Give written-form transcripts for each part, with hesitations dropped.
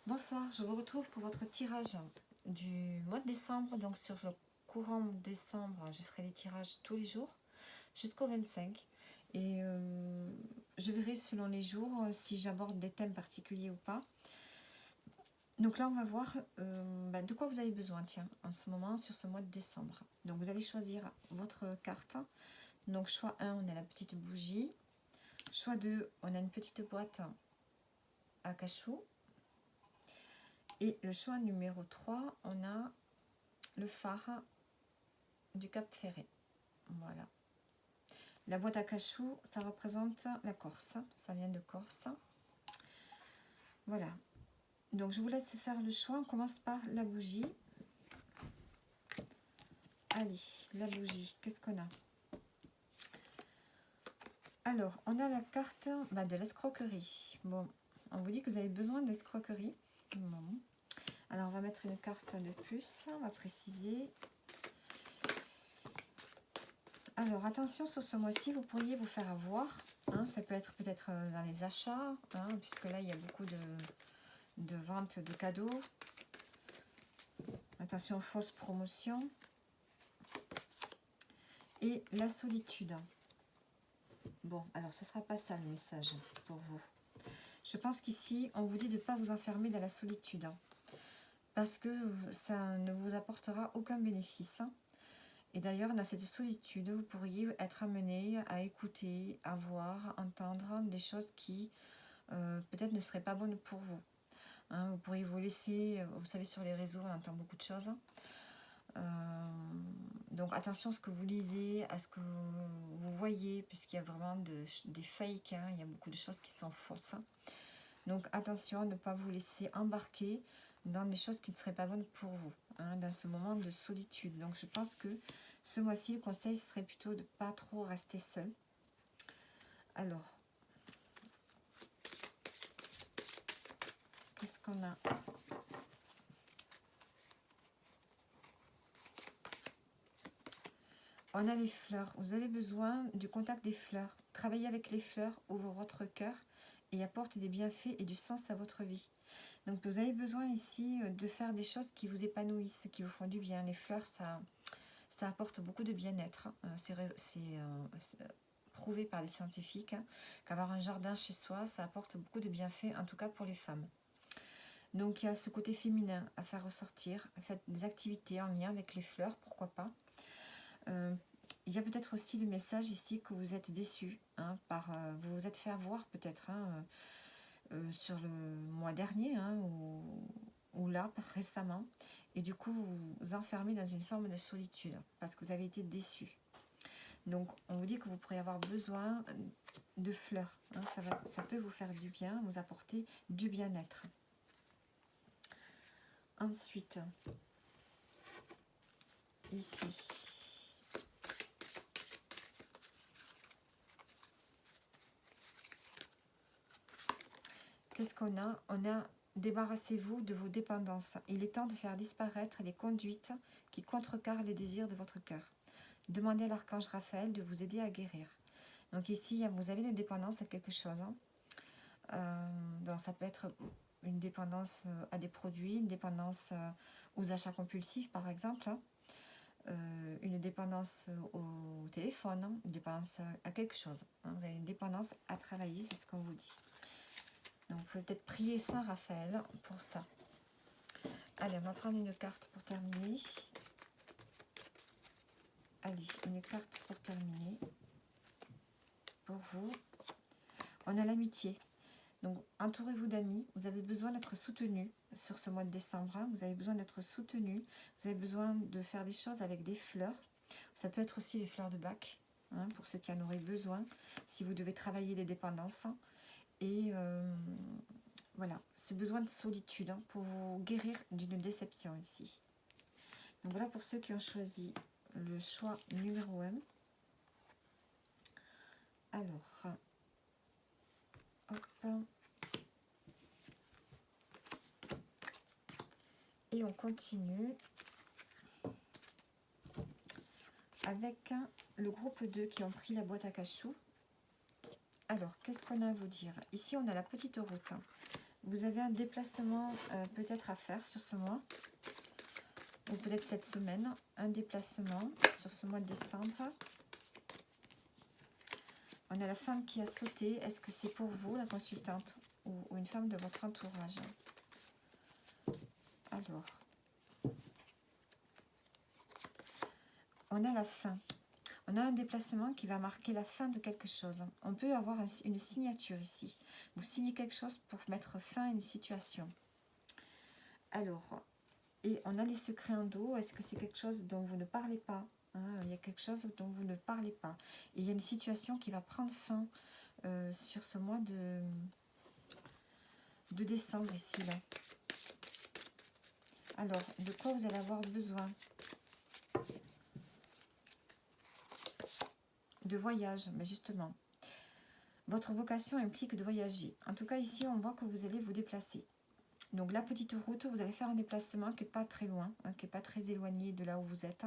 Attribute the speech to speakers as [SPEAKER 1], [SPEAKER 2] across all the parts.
[SPEAKER 1] Bonsoir, je vous retrouve pour votre tirage du mois de décembre. Donc sur le courant décembre, je ferai des tirages tous les jours jusqu'au 25. Et je verrai selon les jours si j'aborde des thèmes particuliers ou pas. Donc là, on va voir de quoi vous avez besoin, tiens, en ce moment, sur ce mois de décembre. Donc vous allez choisir votre carte. Donc choix 1, on a la petite bougie. Choix 2, on a une petite boîte à cachou. Et le choix numéro 3, on a le phare du Cap Ferret. Voilà. La boîte à cachou, ça représente la Corse. Ça vient de Corse. Voilà. Donc, je vous laisse faire le choix. On commence par la bougie. Allez, la bougie. Qu'est-ce qu'on a? Alors, on a la carte de l'escroquerie. Bon, on vous dit que vous avez besoin d'escroquerie. Bon. Alors, on va mettre une carte de plus. On va préciser. Alors, attention, sur ce mois-ci, vous pourriez vous faire avoir. Ça peut être peut-être dans les achats, puisque là, il y a beaucoup de ventes de cadeaux. Attention, fausse promotion. Et la solitude. Bon, alors, ce ne sera pas ça le message pour vous. Je pense qu'ici, on vous dit de ne pas vous enfermer dans la solitude. Parce que ça ne vous apportera aucun bénéfice. Et d'ailleurs, dans cette solitude, vous pourriez être amené à écouter, à voir, entendre des choses qui peut-être ne seraient pas bonnes pour vous. Vous pourriez vous laisser, vous savez, sur les réseaux, on entend beaucoup de choses. Donc attention à ce que vous lisez, à ce que vous voyez, puisqu'il y a vraiment des fakes, il y a beaucoup de choses qui sont fausses. Donc attention à ne pas vous laisser embarquer dans des choses qui ne seraient pas bonnes pour vous, dans ce moment de solitude. Donc je pense que ce mois-ci, le conseil serait plutôt de ne pas trop rester seul. Alors, qu'est-ce qu'on a? On a les fleurs. Vous avez besoin du contact des fleurs. Travailler avec les fleurs ouvre votre cœur et apporte des bienfaits et du sens à votre vie. Donc vous avez besoin ici de faire des choses qui vous épanouissent, qui vous font du bien. Les fleurs, ça apporte beaucoup de bien-être. C'est prouvé par les scientifiques qu'avoir un jardin chez soi, ça apporte beaucoup de bienfaits, en tout cas pour les femmes. Donc il y a ce côté féminin à faire ressortir. Faites des activités en lien avec les fleurs, pourquoi pas. Il y a peut-être aussi le message ici que vous êtes déçu, vous vous êtes fait avoir peut-être sur le mois dernier ou là récemment, et du coup vous vous enfermez dans une forme de solitude parce que vous avez été déçu. Donc on vous dit que vous pourriez avoir besoin de fleurs, ça peut vous faire du bien, vous apporter du bien-être. Ensuite, ici, qu'est-ce qu'on a? On a débarrassez-vous de vos dépendances. Il est temps de faire disparaître les conduites qui contrecarrent les désirs de votre cœur. Demandez à l'archange Raphaël de vous aider à guérir. Donc ici, vous avez une dépendance à quelque chose. Donc ça peut être une dépendance à des produits, une dépendance aux achats compulsifs par exemple, une dépendance au téléphone, une dépendance à quelque chose. Vous avez une dépendance à travailler, c'est ce qu'on vous dit. Donc vous pouvez peut-être prier Saint Raphaël pour ça. Allez, on va prendre une carte pour terminer. Allez, une carte pour terminer. Pour vous, on a l'amitié. Donc, entourez-vous d'amis. Vous avez besoin d'être soutenu sur ce mois de décembre. Vous avez besoin d'être soutenu. Vous avez besoin de faire des choses avec des fleurs. Ça peut être aussi les fleurs de Bach, pour ceux qui en auraient besoin, si vous devez travailler les dépendances. Et voilà, ce besoin de solitude pour vous guérir d'une déception ici. Donc voilà pour ceux qui ont choisi le choix numéro 1. Alors, hop. Et on continue avec le groupe 2 qui ont pris la boîte à cachou. Alors, qu'est-ce qu'on a à vous dire? Ici, on a la petite route. vous avez un déplacement peut-être à faire sur ce mois, ou peut-être cette semaine, un déplacement sur ce mois de décembre. On a la femme qui a sauté. Est-ce que c'est pour vous, la consultante, ou une femme de votre entourage? Alors, on a la fin. On a un déplacement qui va marquer la fin de quelque chose. On peut avoir une signature ici. Vous signez quelque chose pour mettre fin à une situation. Alors, et on a les secrets en dos. Est-ce que c'est quelque chose dont vous ne parlez pas? Il y a quelque chose dont vous ne parlez pas. Et il y a une situation qui va prendre fin sur ce mois de décembre ici, là. Alors, de quoi vous allez avoir besoin? De voyage, mais justement. Votre vocation implique de voyager. En tout cas, ici, on voit que vous allez vous déplacer. Donc, la petite route, vous allez faire un déplacement qui n'est pas très loin, qui n'est pas très éloigné de là où vous êtes.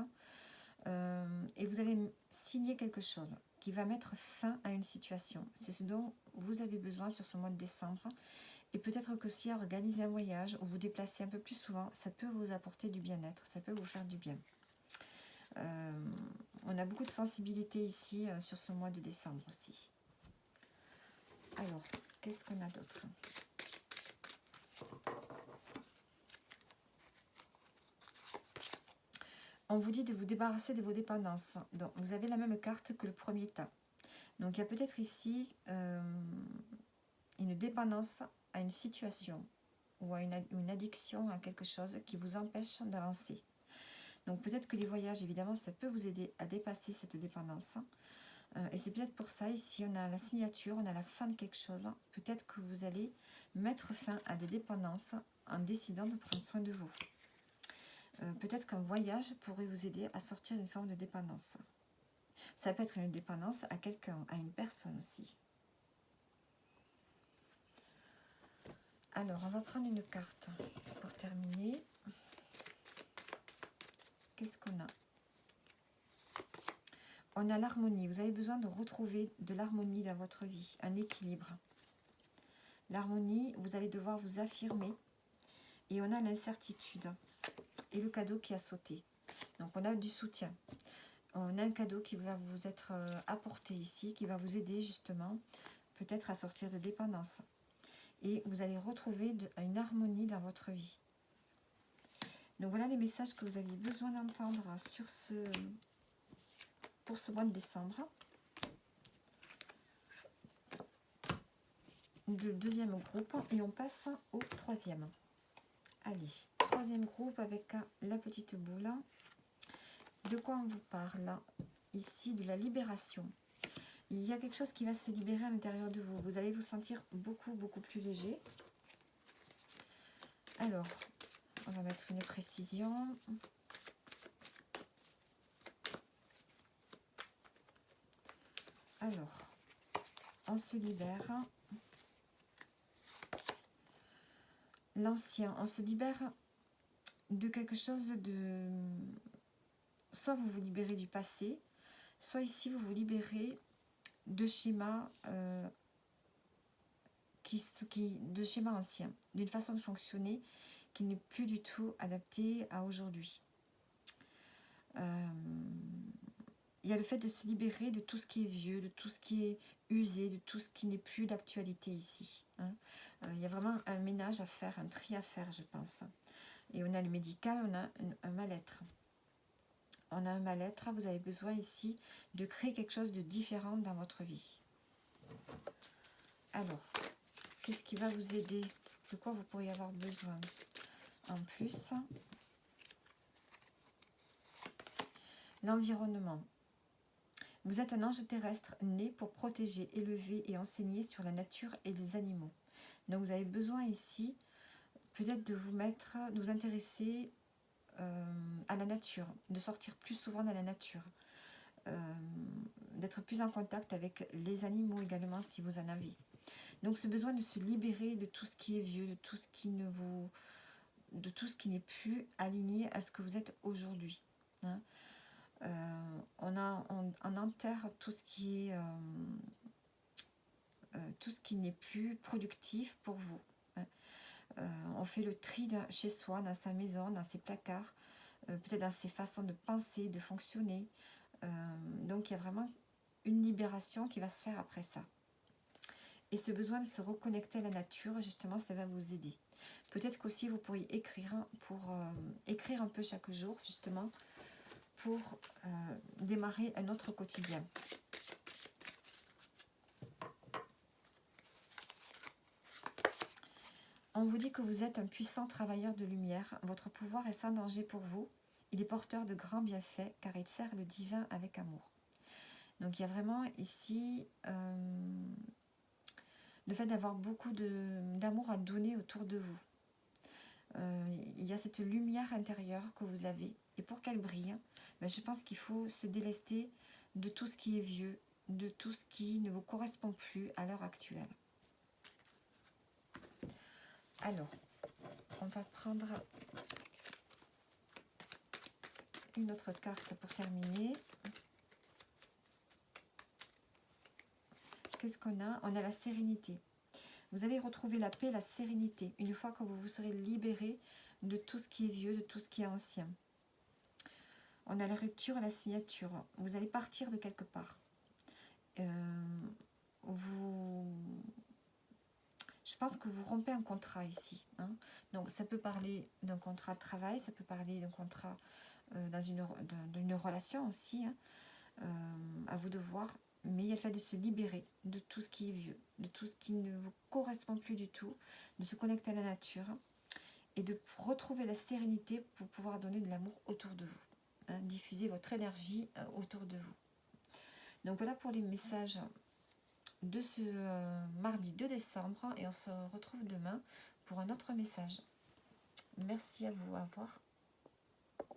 [SPEAKER 1] Et vous allez signer quelque chose qui va mettre fin à une situation. C'est ce dont vous avez besoin sur ce mois de décembre. Et peut-être que si organiser un voyage ou vous déplacer un peu plus souvent, ça peut vous apporter du bien-être, ça peut vous faire du bien. On a beaucoup de sensibilité ici sur ce mois de décembre aussi. Alors, qu'est-ce qu'on a d'autre? On vous dit de vous débarrasser de vos dépendances. Donc, vous avez la même carte que le premier tas. Donc, il y a peut-être ici une dépendance à une situation ou à une addiction à quelque chose qui vous empêche d'avancer. Donc, peut-être que les voyages, évidemment, ça peut vous aider à dépasser cette dépendance. Et c'est peut-être pour ça, ici, on a la signature, on a la fin de quelque chose. Peut-être que vous allez mettre fin à des dépendances en décidant de prendre soin de vous. Peut-être qu'un voyage pourrait vous aider à sortir d'une forme de dépendance. Ça peut être une dépendance à quelqu'un, à une personne aussi. Alors, on va prendre une carte pour terminer. Qu'est-ce qu'on a? On a l'harmonie. Vous avez besoin de retrouver de l'harmonie dans votre vie, un équilibre. L'harmonie, vous allez devoir vous affirmer. Et on a l'incertitude et le cadeau qui a sauté. Donc, on a du soutien. On a un cadeau qui va vous être apporté ici, qui va vous aider justement, peut-être à sortir de dépendance. Et vous allez retrouver une harmonie dans votre vie. Donc, voilà les messages que vous aviez besoin d'entendre pour ce mois de décembre. Le deuxième groupe et on passe au troisième. Allez, troisième groupe avec la petite boule. De quoi on vous parle? Ici, de la libération. Il y a quelque chose qui va se libérer à l'intérieur de vous. Vous allez vous sentir beaucoup, beaucoup plus léger. Alors, on va mettre une précision. Alors, on se libère. L'ancien, on se libère de quelque chose de... Soit vous vous libérez du passé, soit ici vous vous libérez de schémas, de schémas anciens, d'une façon de fonctionner qui n'est plus du tout adaptée à aujourd'hui. Il y a le fait de se libérer de tout ce qui est vieux, de tout ce qui est usé, de tout ce qui n'est plus d'actualité ici. Il y a vraiment un ménage à faire, un tri à faire, je pense. Et on a le médical, on a un mal-être. On a un mal-être, vous avez besoin ici de créer quelque chose de différent dans votre vie. Alors, qu'est-ce qui va vous aider? De quoi vous pourriez avoir besoin? En plus, l'environnement. Vous êtes un ange terrestre né pour protéger, élever et enseigner sur la nature et les animaux. Donc vous avez besoin ici peut-être de vous intéresser à la nature, de sortir plus souvent dans la nature, d'être plus en contact avec les animaux également si vous en avez. Donc ce besoin de se libérer de tout ce qui est vieux, de tout ce qui n'est plus aligné à ce que vous êtes aujourd'hui. On enterre tout ce qui n'est plus productif pour vous. On fait le tri chez soi, dans sa maison, dans ses placards, peut-être dans ses façons de penser, de fonctionner. Donc il y a vraiment une libération qui va se faire après ça. Et ce besoin de se reconnecter à la nature, justement, ça va vous aider. Peut-être qu'aussi vous pourriez écrire écrire un peu chaque jour, justement, pour démarrer un autre quotidien. On vous dit que vous êtes un puissant travailleur de lumière. Votre pouvoir est sans danger pour vous. Il est porteur de grands bienfaits car il sert le divin avec amour. Donc il y a vraiment ici le fait d'avoir beaucoup d'amour à donner autour de vous. Il y a cette lumière intérieure que vous avez. Et pour qu'elle brille, je pense qu'il faut se délester de tout ce qui est vieux, de tout ce qui ne vous correspond plus à l'heure actuelle. Alors, on va prendre une autre carte pour terminer. Qu'est-ce qu'on a? On a la sérénité. Vous allez retrouver la paix, la sérénité, une fois que vous vous serez libéré de tout ce qui est vieux, de tout ce qui est ancien. On a la rupture et la signature. Vous allez partir de quelque part. Je pense que vous rompez un contrat ici. Hein. Donc ça peut parler d'un contrat de travail, ça peut parler d'un contrat dans une relation aussi. Hein. À vous de voir. Mais il y a le fait de se libérer de tout ce qui est vieux, de tout ce qui ne vous correspond plus du tout, de se connecter à la nature et de retrouver la sérénité pour pouvoir donner de l'amour autour de vous. Hein, diffuser votre énergie autour de vous. Donc voilà pour les messages de ce mardi 2 décembre et on se retrouve demain pour un autre message. Merci à vous, au revoir.